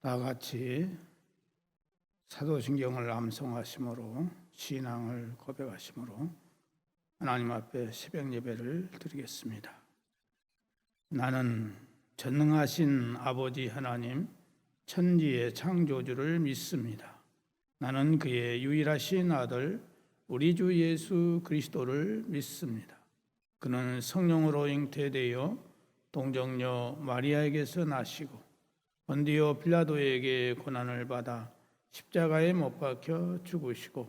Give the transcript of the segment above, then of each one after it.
다 같이 사도신경을 암송하심으로 신앙을 고백하심으로 하나님 앞에 새벽 예배를 드리겠습니다. 나는 전능하신 아버지 하나님 천지의 창조주를 믿습니다. 나는 그의 유일하신 아들 우리 주 예수 그리스도를 믿습니다. 그는 성령으로 잉태되어 동정녀 마리아에게서 나시고 본디오 빌라도에게 고난을 받아 십자가에 못 박혀 죽으시고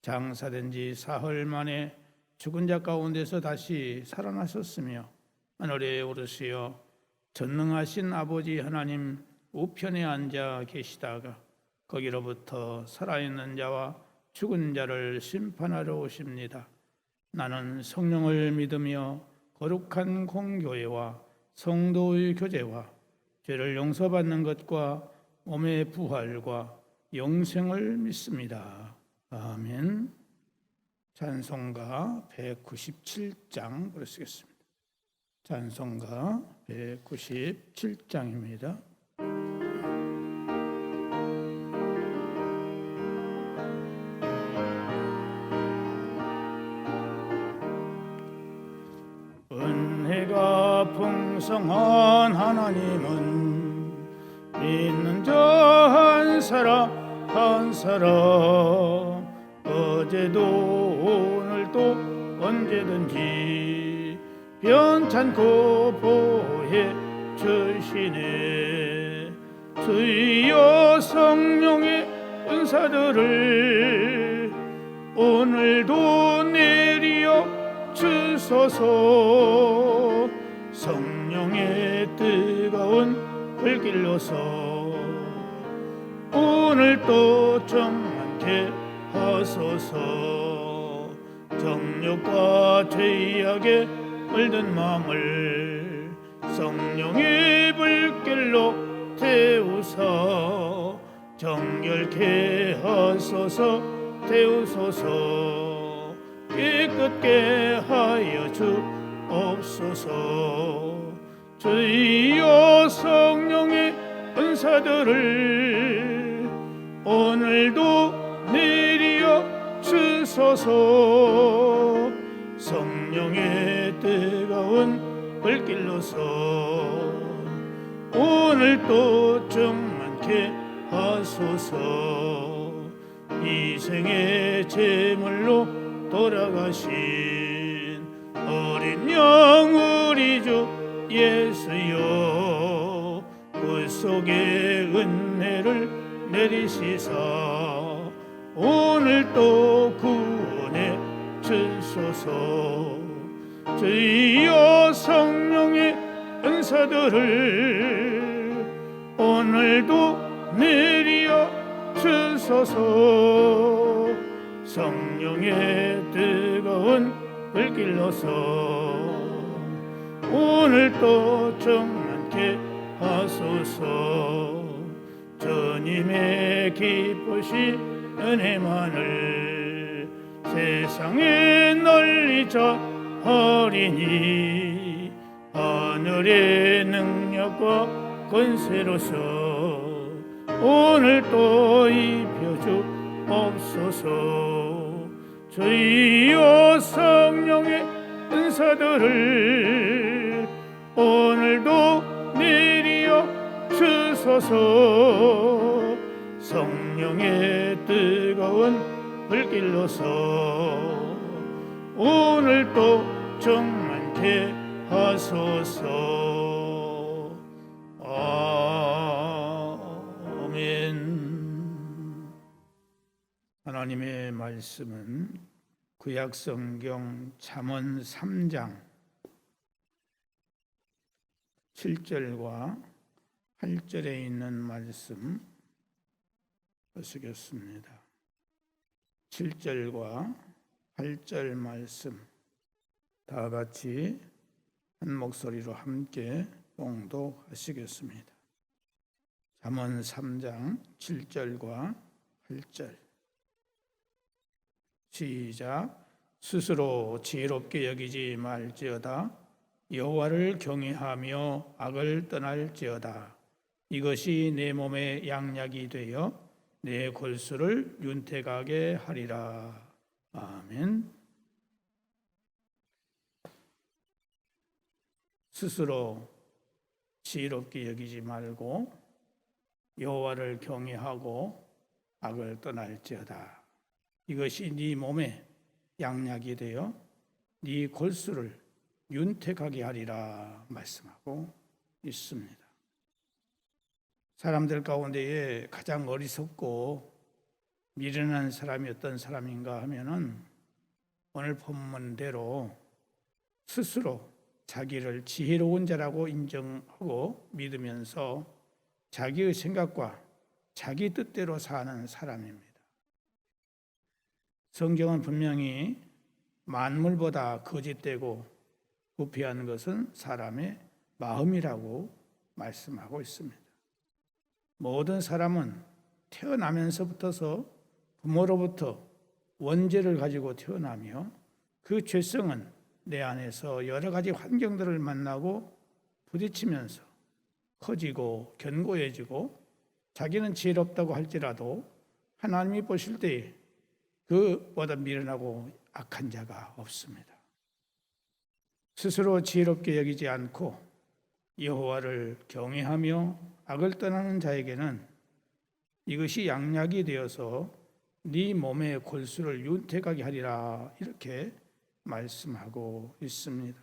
장사된 지 사흘 만에 죽은 자 가운데서 다시 살아나셨으며 하늘에 오르시어 전능하신 아버지 하나님 우편에 앉아 계시다가 거기로부터 살아있는 자와 죽은 자를 심판하러 오십니다. 나는 성령을 믿으며 거룩한 공교회와 성도의 교제와 죄를 용서받는 것과 몸의 부활과 영생을 믿습니다. 아멘. 찬송가 197장 부르시겠습니다. 찬송가 197장입니다. 은혜가 풍성한 하나님은 믿는 자 한 사람 한 사람 어제도 오늘도 언제든지 변찮고 보혜 주시네. 주여 성령의 은사들을 오늘도 내리어 주소서. 성령의 뜨거운 불길로서 오늘도 정만케 하소서. 정욕과 죄악에 물든 마음을 성령의 불길로 태우사 정결케 하소서. 태우소서. 깨끗게 하여 주옵소서. 주여 성령의 은사들을 오늘도 내리어 주소서. 성령의 뜨거운 불길로서 오늘도 정만케 하소서. 이생의 제물로 돌아가신 어린 양 우리 주 예수여 구속의 은혜를 내리시사 오늘도 구원해 주소서. 주여 성령의 은사들을 오늘도 내리어 주소서. 성령의 뜨거운 불길로서 오늘도 정만케 하소서. 주님의 기쁘신 은혜만을 세상에 널리 전하리니 하늘의 능력과 권세로서 오늘도 입혀주옵소서. 주여 성령의 은사들을 오늘도 내리어 주소서. 성령의 뜨거운 불길로서 오늘도 정만케 하소서. 아멘. 하나님의 말씀은 구약성경 잠언 3장 7절과 8절에 있는 말씀 보시겠습니다. 7절과 8절 말씀 다 같이 한 목소리로 함께 봉독하시겠습니다. 잠언 3장 7절과 8절 시작. 스스로 지혜롭게 여기지 말지어다. 여호와를 경외하며 악을 떠날지어다. 이것이 내 몸의 양약이 되어 내 골수를 윤택하게 하리라. 아멘. 스스로 지혜롭게 여기지 말고 여호와를 경외하고 악을 떠날지어다. 이것이 네 몸의 양약이 되어 네 골수를 윤택하게 하리라 말씀하고 있습니다. 사람들 가운데에 가장 어리석고 미련한 사람이 어떤 사람인가 하면은 오늘 본문대로 스스로 자기를 지혜로운 자라고 인정하고 믿으면서 자기의 생각과 자기 뜻대로 사는 사람입니다. 성경은 분명히 만물보다 거짓되고 부패한 것은 사람의 마음이라고 말씀하고 있습니다. 모든 사람은 태어나면서부터서 부모로부터 원죄를 가지고 태어나며 그 죄성은 내 안에서 여러 가지 환경들을 만나고 부딪히면서 커지고 견고해지고 자기는 지혜롭다고 할지라도 하나님이 보실 때 그보다 미련하고 악한 자가 없습니다. 스스로 지혜롭게 여기지 않고 여호와를 경외하며 악을 떠나는 자에게는 이것이 양약이 되어서 네 몸의 골수를 윤택하게 하리라 이렇게 말씀하고 있습니다.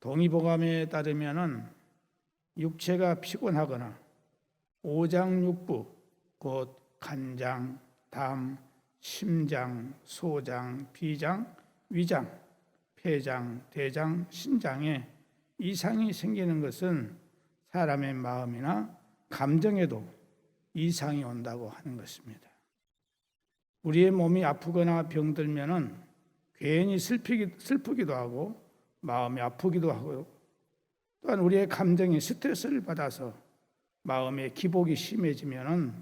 동의보감에 따르면은 육체가 피곤하거나 오장육부 곧 간장, 담, 심장, 소장, 비장, 위장, 폐장, 대장, 신장에 이상이 생기는 것은 사람의 마음이나 감정에도 이상이 온다고 하는 것입니다. 우리의 몸이 아프거나 병들면은 괜히 슬프기도 하고 마음이 아프기도 하고 또한 우리의 감정이 스트레스를 받아서 마음의 기복이 심해지면은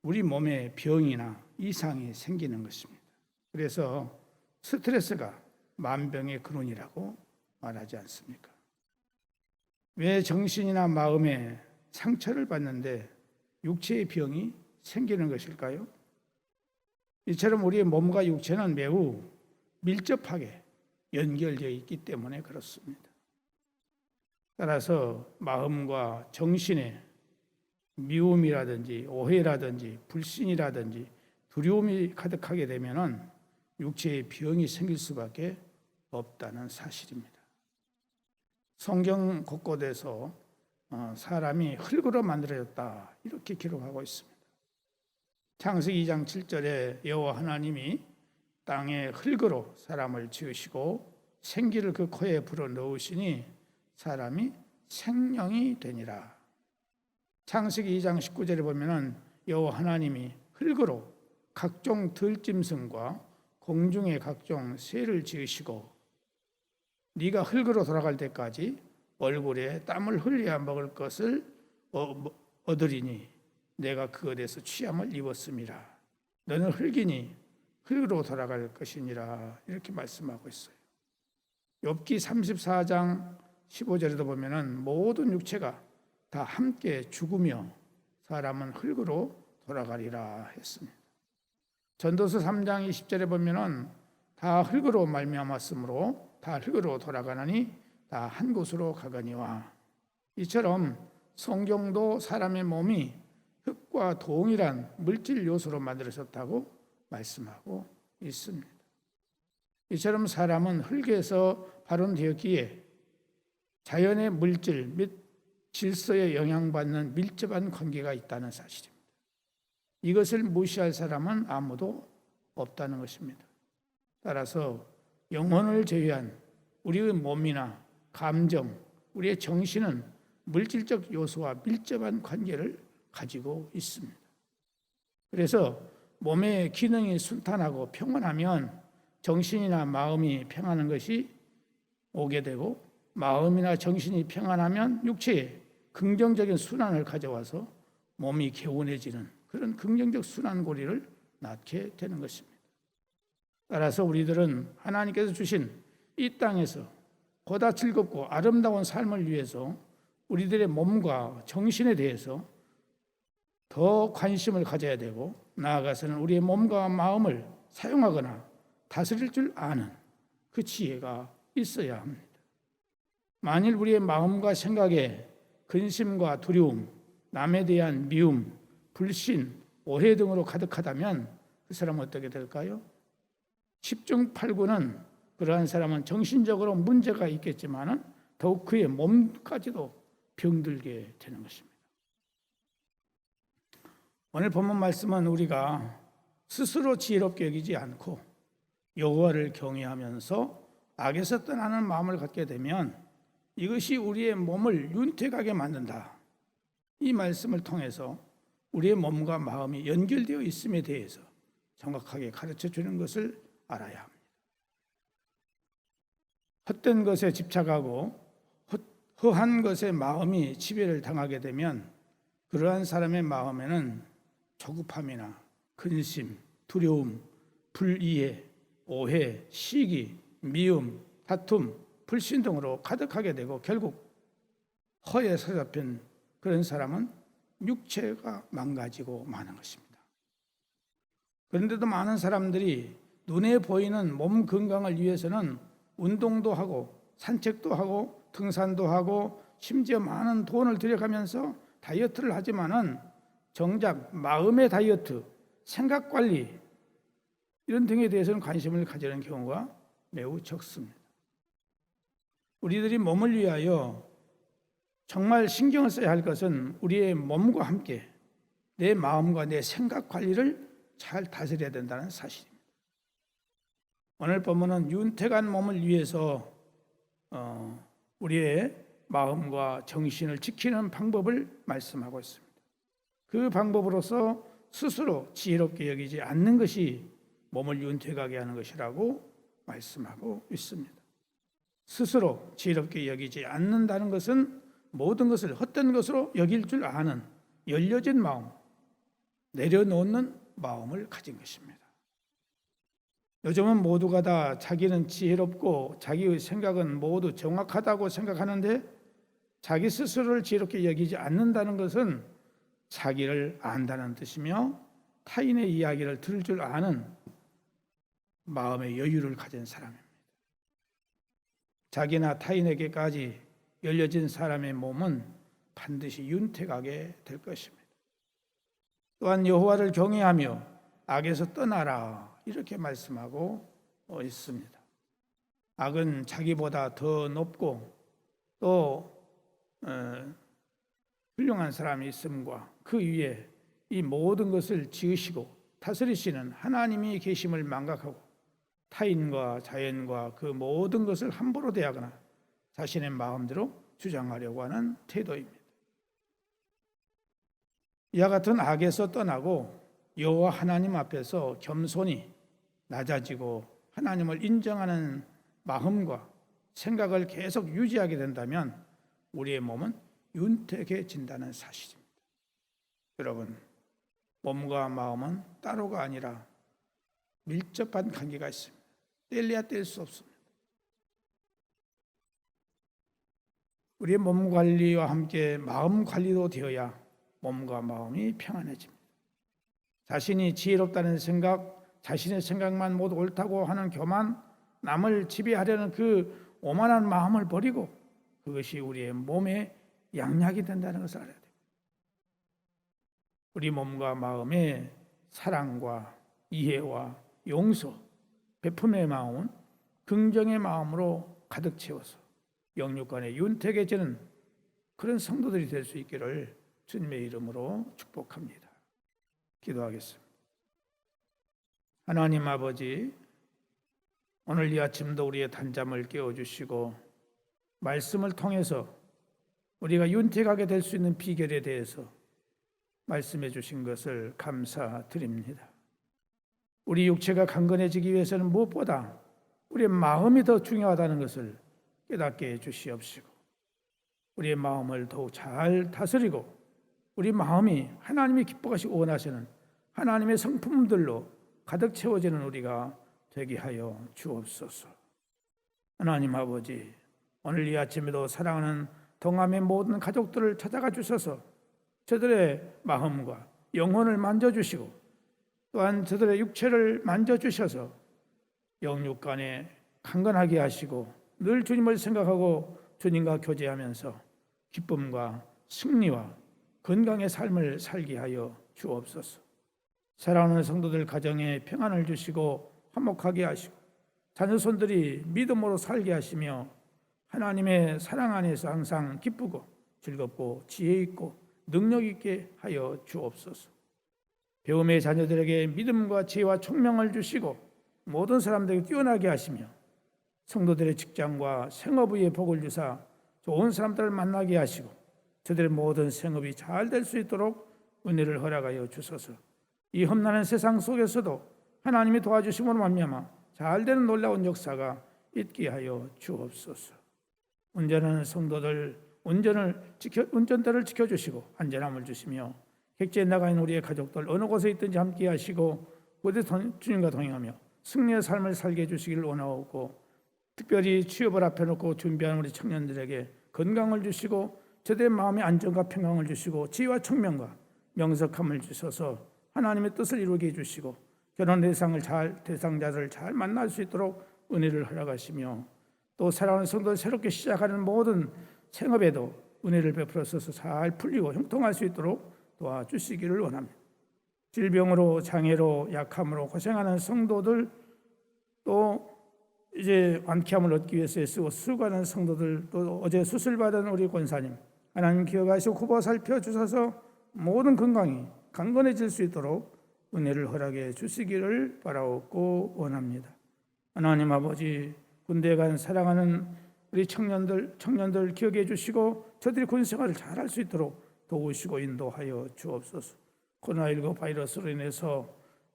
우리 몸에 병이나 이상이 생기는 것입니다. 그래서 스트레스가 만병의 근원이라고 말하지 않습니까? 왜 정신이나 마음에 상처를 받는데 육체의 병이 생기는 것일까요? 이처럼 우리의 몸과 육체는 매우 밀접하게 연결되어 있기 때문에 그렇습니다. 따라서 마음과 정신에 미움이라든지 오해라든지 불신이라든지 두려움이 가득하게 되면은 육체의 병이 생길 수밖에 없다는 사실입니다. 성경 곳곳에서 사람이 흙으로 만들어졌다 이렇게 기록하고 있습니다. 창세기 2장 7절에 여호와 하나님이 땅에 흙으로 사람을 지으시고 생기를 그 코에 불어 넣으시니 사람이 생명이 되니라. 창세기 2장 19절에 보면은 여호와 하나님이 흙으로 각종 들짐승과 공중의 각종 새를 지으시고 네가 흙으로 돌아갈 때까지 얼굴에 땀을 흘려야 먹을 것을 얻으리니 내가 그것에서 취함을 입었음이라. 너는 흙이니 흙으로 돌아갈 것이니라 이렇게 말씀하고 있어요. 욥기 34장 15절에도 보면은 모든 육체가 다 함께 죽으며 사람은 흙으로 돌아가리라 했습니다. 전도서 3장 20절에 보면은 다 흙으로 말미암았으므로 다 흙으로 돌아가나니 다 한 곳으로 가거니와. 이처럼 성경도 사람의 몸이 흙과 동일한 물질 요소로 만들어졌다고 말씀하고 있습니다. 이처럼 사람은 흙에서 발원되었기에 자연의 물질 및 질서에 영향받는 밀접한 관계가 있다는 사실입니다. 이것을 무시할 사람은 아무도 없다는 것입니다. 따라서 영혼을 제외한 우리의 몸이나 감정, 우리의 정신은 물질적 요소와 밀접한 관계를 가지고 있습니다. 그래서 몸의 기능이 순탄하고 평온하면 정신이나 마음이 평안한 것이 오게 되고 마음이나 정신이 평안하면 육체에 긍정적인 순환을 가져와서 몸이 개운해지는 그런 긍정적 순환고리를 낳게 되는 것입니다. 따라서 우리들은 하나님께서 주신 이 땅에서 보다 즐겁고 아름다운 삶을 위해서 우리들의 몸과 정신에 대해서 더 관심을 가져야 되고, 나아가서는 우리의 몸과 마음을 사용하거나 다스릴 줄 아는 그 지혜가 있어야 합니다. 만일 우리의 마음과 생각에 근심과 두려움, 남에 대한 미움, 불신, 오해 등으로 가득하다면 그 사람은 어떻게 될까요? 10중 8구는 그러한 사람은 정신적으로 문제가 있겠지만 더욱 그의 몸까지도 병들게 되는 것입니다. 오늘 본문 말씀은 우리가 스스로 지혜롭게 여기지 않고 여호와를 경외하면서 악에서 떠나는 마음을 갖게 되면 이것이 우리의 몸을 윤택하게 만든다. 이 말씀을 통해서 우리의 몸과 마음이 연결되어 있음에 대해서 정확하게 가르쳐 주는 것을 알아야 합니다. 헛된 것에 집착하고 허한 것에 마음이 지배를 당하게 되면 그러한 사람의 마음에는 조급함이나 근심, 두려움, 불이해, 오해, 시기, 미움, 다툼, 불신 등으로 가득하게 되고 결국 허에 사로잡힌 그런 사람은 육체가 망가지고 마는 것입니다. 그런데도 많은 사람들이 눈에 보이는 몸 건강을 위해서는 운동도 하고 산책도 하고 등산도 하고 심지어 많은 돈을 들여가면서 다이어트를 하지만은 정작 마음의 다이어트, 생각 관리 이런 등에 대해서는 관심을 가지는 경우가 매우 적습니다. 우리들이 몸을 위하여 정말 신경을 써야 할 것은 우리의 몸과 함께 내 마음과 내 생각 관리를 잘 다스려야 된다는 사실입니다. 오늘 본문은 윤택한 몸을 위해서 우리의 마음과 정신을 지키는 방법을 말씀하고 있습니다. 그 방법으로서 스스로 지혜롭게 여기지 않는 것이 몸을 윤택하게 하는 것이라고 말씀하고 있습니다. 스스로 지혜롭게 여기지 않는다는 것은 모든 것을 헛된 것으로 여길 줄 아는 열려진 마음, 내려놓는 마음을 가진 것입니다. 요즘은 모두가 다 자기는 지혜롭고 자기의 생각은 모두 정확하다고 생각하는데 자기 스스로를 지혜롭게 여기지 않는다는 것은 자기를 안다는 뜻이며 타인의 이야기를 들을 줄 아는 마음의 여유를 가진 사람입니다. 자기나 타인에게까지 열려진 사람의 몸은 반드시 윤택하게 될 것입니다. 또한 여호와를 경외하며 악에서 떠나라 이렇게 말씀하고 있습니다. 악은 자기보다 더 높고 또 훌륭한 사람이 있음과 그 위에 이 모든 것을 지으시고 다스리시는 하나님이 계심을 망각하고 타인과 자연과 그 모든 것을 함부로 대하거나 자신의 마음대로 주장하려고 하는 태도입니다. 이와 같은 악에서 떠나고 여호와 하나님 앞에서 겸손히 낮아지고 하나님을 인정하는 마음과 생각을 계속 유지하게 된다면 우리의 몸은 윤택해진다는 사실입니다. 여러분, 몸과 마음은 따로가 아니라 밀접한 관계가 있습니다. 뗄래야 뗄 수 없습니다. 우리의 몸 관리와 함께 마음 관리도 되어야 몸과 마음이 평안해집니다. 자신이 지혜롭다는 생각, 자신의 생각만 모두 옳다고 하는 교만, 남을 지배하려는 그 오만한 마음을 버리고 그것이 우리의 몸의 양약이 된다는 것을 알아야 됩니다. 우리 몸과 마음의 사랑과 이해와 용서, 베품의 마음은 긍정의 마음으로 가득 채워서 영육간에 윤택해지는 그런 성도들이 될 수 있기를 주님의 이름으로 축복합니다. 기도하겠습니다. 하나님 아버지, 오늘 이 아침도 우리의 단잠을 깨워주시고 말씀을 통해서 우리가 윤택하게 될 수 있는 비결에 대해서 말씀해 주신 것을 감사드립니다. 우리 육체가 강건해지기 위해서는 무엇보다 우리의 마음이 더 중요하다는 것을 깨닫게 해주시옵시고 우리의 마음을 더욱 잘 다스리고 우리 마음이 하나님이 기뻐하시고 원하시는 하나님의 성품들로 가득 채워지는 우리가 되게 하여 주옵소서. 하나님 아버지, 오늘 이 아침에도 사랑하는 동암의 모든 가족들을 찾아가 주셔서 저들의 마음과 영혼을 만져주시고 또한 저들의 육체를 만져주셔서 영육 간에 강건하게 하시고 늘 주님을 생각하고 주님과 교제하면서 기쁨과 승리와 건강의 삶을 살게 하여 주옵소서. 사랑하는 성도들 가정에 평안을 주시고 화목하게 하시고 자녀손들이 믿음으로 살게 하시며 하나님의 사랑 안에서 항상 기쁘고 즐겁고 지혜 있고 능력 있게 하여 주옵소서. 배움의 자녀들에게 믿음과 지혜와 총명을 주시고 모든 사람들에게 뛰어나게 하시며 성도들의 직장과 생업의 복을 주사 좋은 사람들을 만나게 하시고 저들의 모든 생업이 잘 될 수 있도록 은혜를 허락하여 주소서. 이 험난한 세상 속에서도 하나님이 도와주심으로 말미암아 잘 되는 놀라운 역사가 있게 하여 주옵소서. 운전하는 성도들 운전대를 지켜주시고 안전함을 주시며 객지에 나가 있는 우리의 가족들 어느 곳에 있든지 함께 하시고 그곳에 주님과 동행하며 승리의 삶을 살게 해주시기를 원하옵고 특별히 취업을 앞에 놓고 준비하는 우리 청년들에게 건강을 주시고 저들의 마음의 안정과 평강을 주시고 지혜와 총명과 명석함을 주셔서 하나님의 뜻을 이루게 해주시고 결혼 대상자들을 잘 만날 수 있도록 은혜를 허락하시며 또 사랑하는 성도들 새롭게 시작하는 모든 생업에도 은혜를 베풀어서 잘 풀리고 형통할 수 있도록 도와주시기를 원합니다. 질병으로 장애로 약함으로 고생하는 성도들 또 이제 완쾌함을 얻기 위해서 애쓰고 수고하는 성도들 또 어제 수술받은 우리 권사님 하나님 기억하시고 굽어 살펴주셔서 모든 건강이 강건해질 수 있도록 은혜를 허락해 주시기를 바라옵고 원합니다. 하나님 아버지 군대에 간 사랑하는 우리 청년들 기억해 주시고 저들이 군 생활을 잘할 수 있도록 도우시고 인도하여 주옵소서. 코로나19 바이러스로 인해서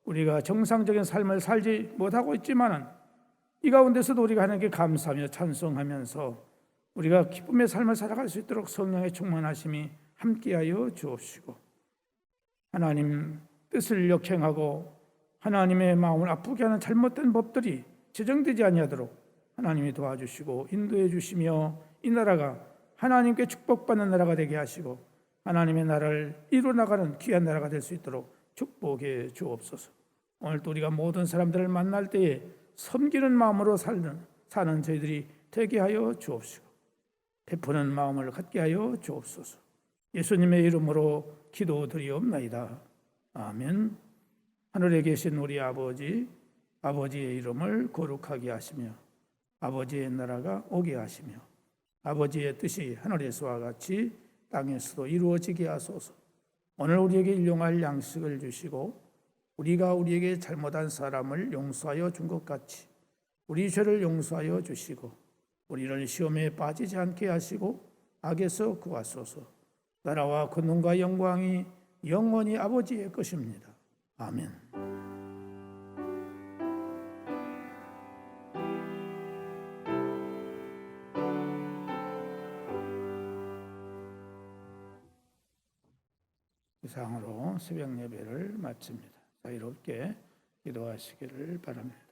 우리가 정상적인 삶을 살지 못하고 있지만은 이 가운데서도 우리가 하나님께 감사하며 찬송하면서 우리가 기쁨의 삶을 살아갈 수 있도록 성령의 충만하심이 함께하여 주옵시고 하나님 뜻을 역행하고 하나님의 마음을 아프게 하는 잘못된 법들이 제정되지 아니하도록 하나님이 도와주시고 인도해 주시며 이 나라가 하나님께 축복받는 나라가 되게 하시고 하나님의 나라를 이루어나가는 귀한 나라가 될 수 있도록 축복해 주옵소서. 오늘도 우리가 모든 사람들을 만날 때에 섬기는 마음으로 사는 저희들이 되게 하여 주옵시고 베푸는 마음을 갖게 하여 주옵소서. 예수님의 이름으로 기도드리옵나이다. 아멘. 하늘에 계신 우리 아버지, 아버지의 이름을 거룩하게 하시며 아버지의 나라가 오게 하시며 아버지의 뜻이 하늘에서와 같이 땅에서도 이루어지게 하소서. 오늘 우리에게 일용할 양식을 주시고 우리가 우리에게 잘못한 사람을 용서하여 준 것 같이 우리 죄를 용서하여 주시고 우리를 시험에 빠지지 않게 하시고 악에서 구하소서. 나라와 권능과 영광이 영원히 아버지의 것입니다. 아멘. 이상으로 새벽 예배를 마칩니다. 자유롭게 기도하시기를 바랍니다.